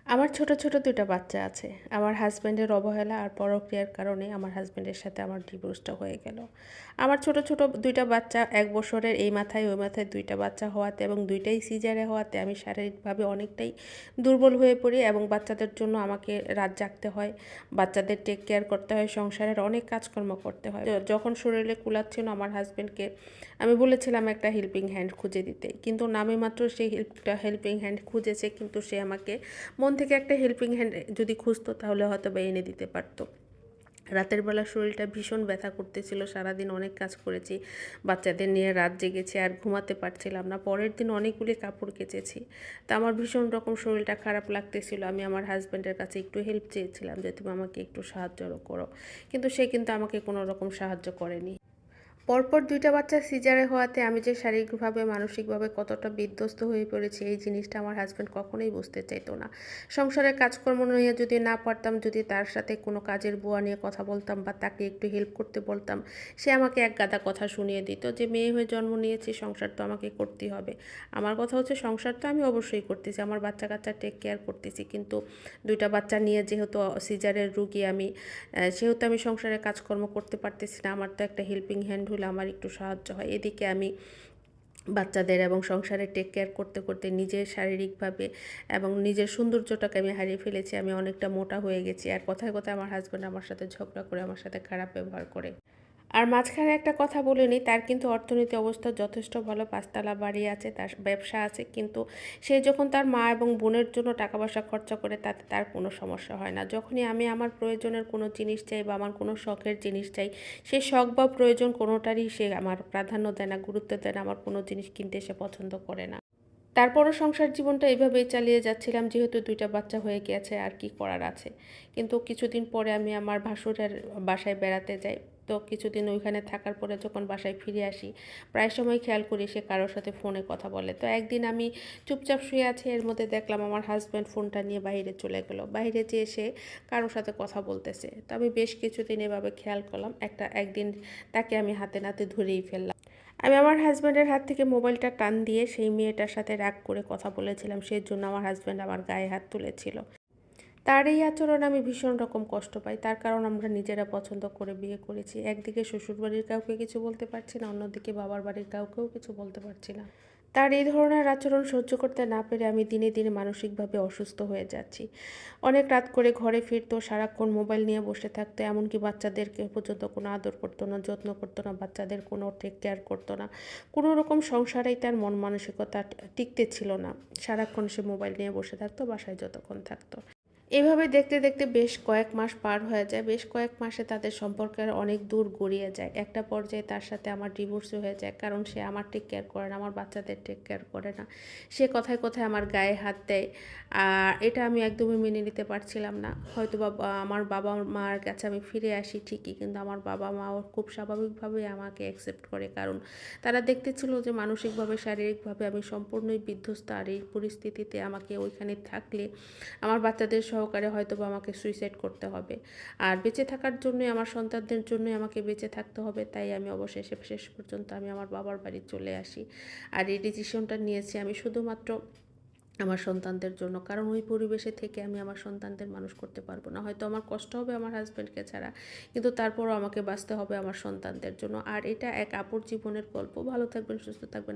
আমার ছোট, ছোট ২ টা বাচ্চা আছে। আমার হাসব্যান্ডের অবহেলা আর পরক্রিয়ার কারণে আমার হাসব্যান্ডের সাথে আমার ডিভোর্সটা হয়ে গেল। আমার ছোট, ছোট ২ টা বাচ্চা ১ বছরের এই মাথায় ওই মাথায় ২ টা বাচ্চা হওয়াতে এবং ২ টাই সিজারে হওয়াতে আমি শারীরিকভাবে অনেকটাই দুর্বল হয়ে পড়ি এবং বাচ্চাদের জন্য আমাকে রাত জাগতে হয়। বাচ্চাদের টেক কেয়ার করতে হয়, সংসারের অনেক কাজকর্ম করতে হয়। যখন শরীরে কুলাচ্ছিল আমার হাসব্যান্ডকে আমি বলেছিলাম একটা হেল্পিং হ্যান্ড খুঁজে দিতে। কিন্তু নামে মাত্র সে হেল্পিং হ্যান্ড খুঁজেছে, কিন্তু সে আমাকে মন থেকে একটা হেল্পিং হ্যান্ড যদি খুঁজতো তাহলে হয়তো বা এনে দিতে পারতো। রাতের বেলা শরীরটা ভীষণ ব্যথা করতেছিল, সারাদিন অনেক কাজ করেছি, বাচ্চাদের নিয়ে রাত জেগেছি আর ঘুমাতে পারছিলাম না। পরের দিন অনেকগুলি কাপড় কেচেছি, তা আমার ভীষণ রকম শরীরটা খারাপ লাগতেছিল। আমি আমার হাজব্যান্ডের কাছে একটু হেল্প চেয়েছিলাম যে তুমি আমাকে একটু সাহায্য করো, কিন্তু সে কিন্তু আমাকে কোনো রকম সাহায্য করেনি। পরপর ২ টা বাচ্চা সিজারে হওয়াতে আমি যে শারীরিকভাবে মানসিকভাবে কতটা বিধ্বস্ত হয়ে পড়েছি এই জিনিসটা আমার হাসব্যান্ড কখনোই বুঝতে চাইতো না। সংসারের কাজকর্ম নিয়ে যদি না পারতাম, যদি তার সাথে কোনো কাজের বুয়া নিয়ে কথা বলতাম বা তাকে একটু হেল্প করতে বলতাম, সে আমাকে একগাদা কথা শুনিয়ে দিত যে মেয়ে হয়ে জন্ম নিয়েছি, সংসার তো আমাকে করতেই হবে। আমার কথা হচ্ছে সংসার তো আমি অবশ্যই করতেছি, আমার বাচ্চা কাচ্চা টেক কেয়ার করতেছি, কিন্তু ২ টা বাচ্চা নিয়ে যেহেতু সিজারের রুগী আমি, সেহেতু আমি সংসারের কাজকর্ম করতে পারতেছি না। আমার তো একটা হেল্পিং হ্যান্ড হলে আমার একটু সাহায্য হয়। এদিকে আমি বাচ্চাদের এবং সংসারে টেক কেয়ার করতে করতে নিজের শারীরিকভাবে এবং নিজের সৌন্দর্যটাকে আমি হারিয়ে ফেলেছি। আমি অনেকটা মোটা হয়ে গেছি আর কথায় কথায় আমার হাজব্যান্ড আমার সাথে ঝগড়া করে, আমার সাথে খারাপ ব্যবহার করে। আর মাঝখানে একটা কথা বলে নিই, তার কিন্তু অর্থনৈতিক অবস্থা যথেষ্ট ভালো, ৫ তলা বাড়ি আছে, তার ব্যবসা আছে, কিন্তু সে যখন তার মা এবং বোনের জন্য টাকা পয়সা খরচা করে তাতে তার কোনো সমস্যা হয় না। যখনই আমি আমার প্রয়োজনের কোনো জিনিস চাই বা আমার কোনো শখের জিনিস চাই, সে শখ বা প্রয়োজন কোনোটারই সে আমার প্রাধান্য দেয় না, গুরুত্ব দেয় না, আমার কোনো জিনিস কিনতে সে পছন্দ করে না। তারপরও সংসার জীবনটা এভাবেই চালিয়ে যাচ্ছিলাম, যেহেতু ২ টা বাচ্চা হয়ে গিয়েছে আর কি করার আছে। কিন্তু কিছুদিন পরে আমি আমার ভাসুরের বাসায় বেড়াতে যাই। তো কিছুদিন ওইখানে থাকার পরে যখন বাসায় ফিরে আসি, প্রায় সময় খেয়াল করি সে কারোর সাথে ফোনে কথা বলে। তো একদিন আমি চুপচাপ শুয়ে আছি, এর মধ্যে দেখলাম আমার হাজব্যান্ড ফোনটা নিয়ে বাইরে চলে গেল। বাইরে যেয়ে সে কারোর সাথে কথা বলতেছে। তো আমি বেশ কিছুদিন এভাবে খেয়াল করলাম। একদিন তাকে আমি হাতে নাতে ধরেই ফেললাম। আমি আমার হাজব্যান্ডের হাত থেকে মোবাইলটা টান দিয়ে সেই মেয়েটার সাথে রাগ করে কথা বলেছিলাম, সেই জন্য আমার হাজব্যান্ড আমার গায়ে হাত তুলেছিল। তার এই আচরণে আমি ভীষণ রকম কষ্ট পাই, তার কারণ আমরা নিজেরা পছন্দ করে বিয়ে করেছি। একদিকে শ্বশুরবাড়ির কাউকে কিছু বলতে পারছি না, অন্যদিকে বাবার বাড়ির কাউকেও কিছু বলতে পারছি না। তার এই ধরনের আচরণ সহ্য করতে না পেরে আমি দিনে দিনে মানসিকভাবে অসুস্থ হয়ে যাচ্ছি। অনেক রাত করে ঘরে ফিরতো, সারাক্ষণ মোবাইল নিয়ে বসে থাকতো, এমনকি বাচ্চাদেরকে পর্যন্ত কোনো আদর করতো না, যত্ন করতো না, বাচ্চাদের কোনো টেক কেয়ার করতো না। কোনো রকম সংসারেই তার মন মানসিকতা টিকতে ছিল না। সারাক্ষণ সে মোবাইল নিয়ে বসে থাকতো, বাসায় যতক্ষণ থাকতো। এভাবে দেখতে দেখতে বেশ কয়েক মাস পার হয়ে যায়। বেশ কয়েক মাসে তাদের সম্পর্কের অনেক দূর গড়িয়ে যায়। একটা পর্যায়ে তার সাথে আমার ডিভোর্সও হয়ে যায়, কারণ সে আমার টেক কেয়ার করে না, আমার বাচ্চাদের টেক কেয়ার করে না। সে কথায় কথায় আমার গায়ে হাত দেয়। আর এটা আমি একদমই মেনে নিতে পারছিলাম না। হয়তো বা আমার বাবা মার কাছে আমি ফিরে আসি ঠিকই, কিন্তু আমার বাবা মাও খুব স্বাভাবিকভাবেই আমাকে অ্যাকসেপ্ট করে, কারণ তারা দেখতেছিল যে মানসিকভাবে শারীরিকভাবে আমি সম্পূর্ণই বিধ্বস্ত। আর এই পরিস্থিতিতে আমাকে ওইখানে থাকলে আমার বাচ্চাদের সহকারে হয়তো বা আমাকে সুইসাইড করতে হবে। আর বেঁচে থাকার জন্যই, আমার সন্তানদের জন্যই আমাকে বেঁচে থাকতে হবে। তাই আমি অবশেষে শেষ পর্যন্ত আমি আমার বাবার বাড়ি চলে আসি। আর এই ডিসিশনটা নিয়েছি আমি শুধুমাত্র আমার সন্তানদের জন্য, কারণ ওই পরিবেশে থেকে আমি আমার সন্তানদের মানুষ করতে পারবো না। হয়তো আমার কষ্ট হবে আমার হাজব্যান্ডকে ছাড়া, কিন্তু তারপরও আমাকে বাঁচতে হবে আমার সন্তানদের জন্য। আর এটা এক আপুর জীবনের গল্প। ভালো থাকবেন, সুস্থ থাকবেন।